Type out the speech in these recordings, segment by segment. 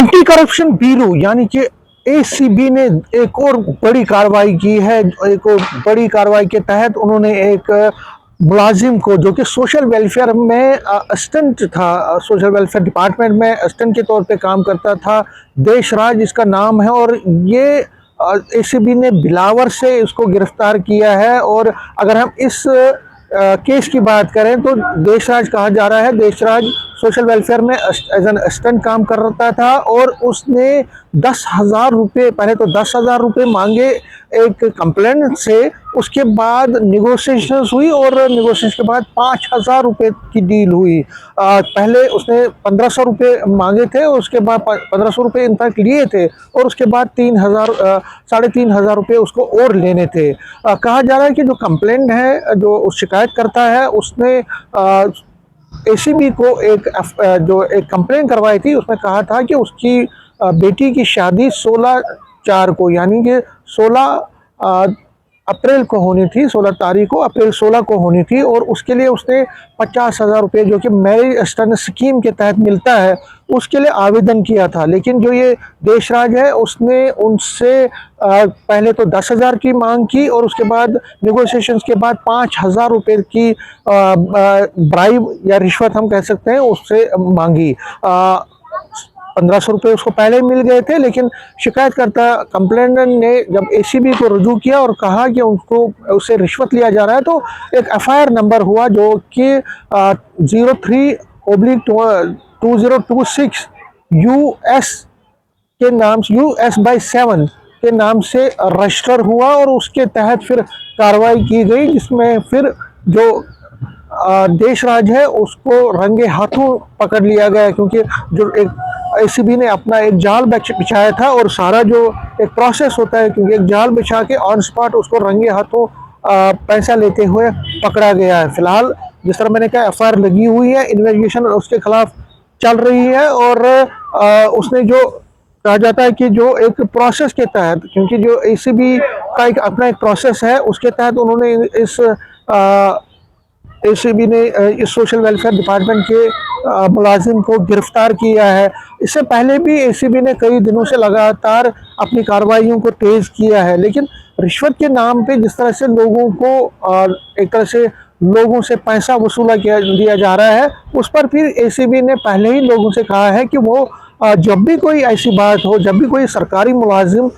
Anti corruption bureau यानी कि ACB ने एक और बड़ी कार्रवाई की है। एक और बड़ी कार्रवाई के तहत उन्होंने एक मुलाजिम को, जो कि सोशल वेलफेयर में असिस्टेंट था, सोशल वेलफेयर डिपार्टमेंट में असिस्टेंट के तौर पे काम करता था, देशराज इसका नाम है, और ये एसीबी ने बिलावर से इसको गिरफ्तार किया है। और अगर हम इस केस की बात करें तो देशराज कहा जा रहा है, देशराज सोशल वेलफेयर में एज एन असिस्टेंट काम कर रहा था, और उसने 10,000 रुपये, पहले तो 10,000 रुपये मांगे एक कंप्लेंट से, उसके बाद निगोशिएशन हुई और निगोशिएशन के बाद 5,000 रुपये की डील हुई। पहले उसने 1,500 रुपये मांगे थे, उसके बाद 1,500 रुपये इनफैक्ट लिए थे, और उसके बाद 3,500 रुपये उसको और लेने थे। कहा जा रहा है कि जो कंप्लेंट है, जो शिकायत करता है, उसने एसीबी को एक कंप्लेंट करवाई थी। उसने कहा था कि उसकी बेटी की शादी 16/4 को, यानी कि 16 अप्रैल को होनी थी, 16 तारीख को, अप्रैल 16 को होनी थी, और उसके लिए उसने 50,000 रुपये, जो कि मैरिज असिस्टेंस स्कीम के तहत मिलता है, उसके लिए आवेदन किया था। लेकिन जो ये देशराज है, उसने उनसे पहले तो 10,000 की मांग की, और उसके बाद निगोशिएशंस के बाद 5,000 रुपये की ब्राइब या रिश्वत हम कह सकते हैं, उससे मांगी। 1,500 रुपये उसको पहले मिल गए थे, लेकिन शिकायतकर्ता कंप्लेनेंट ने जब एसीबी को रुजू किया और कहा कि उससे रिश्वत लिया जा रहा है, तो एक एफआईआर नंबर हुआ, जो कि 03/2026 US के नाम, US/7 के नाम से रजिस्टर हुआ, और उसके तहत फिर कार्रवाई की गई, जिसमें फिर जो देशराज है उसको रंगे हाथों पकड़ लिया गया, क्योंकि जो एक एसीबी ने अपना एक जाल बिछाया था, और सारा जो एक प्रोसेस होता है, क्योंकि एक जाल बिछा के ऑन स्पॉट उसको रंगे हाथों पैसा लेते हुए पकड़ा गया है। फिलहाल जिस तरह मैंने कहा, एफआईआर लगी हुई है, इन्वेस्टिगेशन उसके खिलाफ चल रही है, और उसने जो कहा जाता है कि जो एक प्रोसेस के तहत, क्योंकि जो एसीबी का एक अपना एक प्रोसेस है, उसके तहत उन्होंने इस एसीबी ने इस सोशल वेलफेयर डिपार्टमेंट के मुलाजिम को गिरफ्तार किया है। इससे पहले भी एसीबी ने कई दिनों से लगातार अपनी कार्रवाइयों को तेज़ किया है, लेकिन रिश्वत के नाम पे जिस तरह से लोगों को एक तरह से लोगों से पैसा वसूला दिया जा रहा है, उस पर फिर एसीबी ने पहले ही लोगों से कहा है कि वो जब भी कोई ऐसी बात हो, जब भी कोई सरकारी मुलाजिम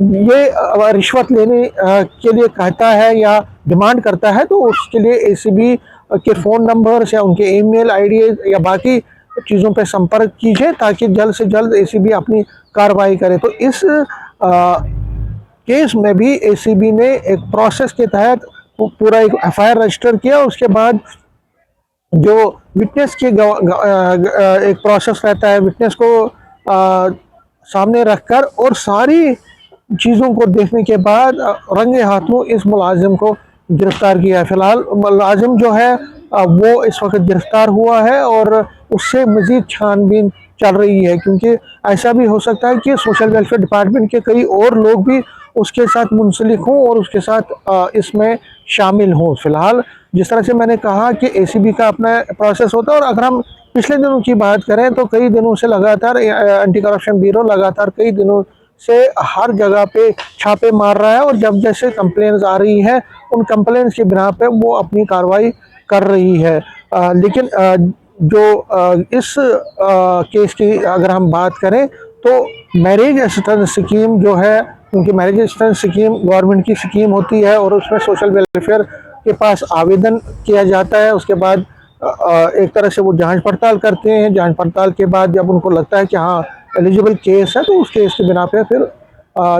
ये रिश्वत लेने के लिए कहता है या डिमांड करता है, तो उसके लिए एसीबी के फ़ोन नंबर या उनके ईमेल आईडी या बाकी चीज़ों पर संपर्क कीजिए, ताकि जल्द से जल्द एसीबी अपनी कार्रवाई करे। तो इस केस में भी एसीबी ने एक प्रोसेस के तहत पूरा एक एफआईआर रजिस्टर किया, उसके बाद जो विटनेस के एक प्रोसेस रहता है, विटनेस को सामने रखकर और सारी चीज़ों को देखने के बाद रंगे हाथों इस मुलाजिम को गिरफ्तार किया है। फिलहाल मुलाजिम जो है वो इस वक्त गिरफ्तार हुआ है, और उससे मज़ीद छानबीन चल रही है, क्योंकि ऐसा भी हो सकता है कि सोशल वेलफेयर डिपार्टमेंट के कई और लोग भी उसके साथ मुंसलिक हों और उसके साथ इसमें शामिल हों। फिलहाल जिस तरह से मैंने कहा कि एसीबी का अपना प्रोसेस होता है, और अगर हम पिछले दिनों की बात करें तो कई दिनों से लगातार एंटी करप्शन ब्यूरो लगातार कई दिनों से हर जगह पे छापे मार रहा है, और जब जैसे कंप्लेंट्स आ रही हैं, उन कंप्लेंट्स की बिना पे वो अपनी कार्रवाई कर रही है। लेकिन जो इस केस की अगर हम बात करें तो मैरिज असिस्टेंस स्कीम जो है, क्योंकि मैरिज असिस्टेंस स्कीम गवर्नमेंट की स्कीम होती है, और उसमें सोशल वेलफेयर के पास आवेदन किया जाता है। उसके बाद एक तरह से वो जांच पड़ताल करते हैं, जांच पड़ताल के बाद जब उनको लगता है कि हाँ एलिजिबल केस है, तो उस केस के बिना पे फिर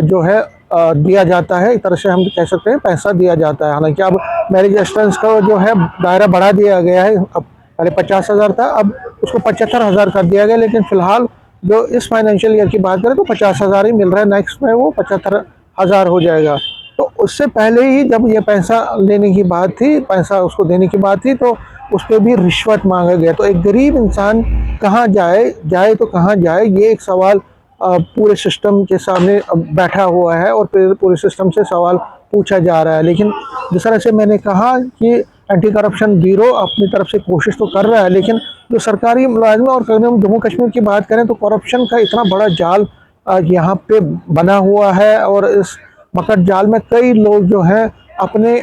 जो है दिया जाता है। एक तरह से हम कह सकते हैं पैसा दिया जाता है। हालांकि अब मैरिज असिस्टेंस का जो है दायरा बढ़ा दिया गया है, अब पहले 50,000 था, अब उसको 75,000 कर दिया गया, लेकिन फिलहाल जो इस फाइनेंशियल ईयर की बात करें तो 50,000 ही मिल रहा है, नेक्स्ट में वो 75,000 हो जाएगा। तो उससे पहले ही जब ये पैसा लेने की बात थी, पैसा उसको देने की बात थी, तो उस पर भी रिश्वत मांगा गया। तो एक गरीब इंसान कहाँ जाए तो कहाँ जाए, ये एक सवाल पूरे सिस्टम के सामने बैठा हुआ है, और पूरे सिस्टम से सवाल पूछा जा रहा है। लेकिन जिस तरह से मैंने कहा कि एंटी करप्शन ब्यूरो अपनी तरफ से कोशिश तो कर रहा है, लेकिन जो सरकारी मुलाजिम और जम्मू कश्मीर की बात करें तो करप्शन का इतना बड़ा जाल यहाँ पे बना हुआ है, और इस मकर जाल में कई लोग जो है अपने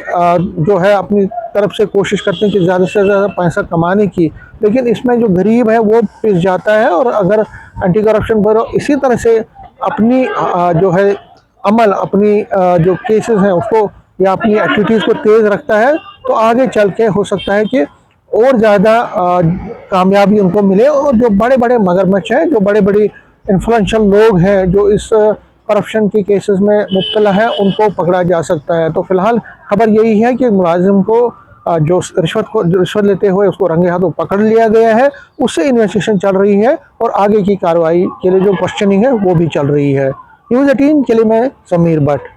जो है अपनी तरफ से कोशिश करते हैं कि ज़्यादा से ज़्यादा पैसा कमाने की, लेकिन इसमें जो गरीब है वो पिस जाता है। और अगर एंटी करप्शन ब्यूरो इसी तरह से अपनी जो है अमल, अपनी जो केसेस हैं उसको या अपनी एक्टिविटीज़ को तेज़ रखता है, तो आगे चल के हो सकता है कि और ज़्यादा कामयाबी उनको मिले, और जो बड़े बड़े मगरमच्छ हैं, जो बड़े बड़ी इन्फ्लुएंशियल लोग हैं जो इस करप्शन के केसेस में मुब्तला है, उनको पकड़ा जा सकता है। तो फिलहाल खबर यही है कि मुलाजिम को जो रिश्वत लेते हुए उसको रंगे हाथों पकड़ लिया गया है, उससे इन्वेस्टिगेशन चल रही है और आगे की कार्रवाई के लिए जो क्वेश्चनिंग है वो भी चल रही है। न्यूज़ 18 के लिए मैं समीर भट्ट।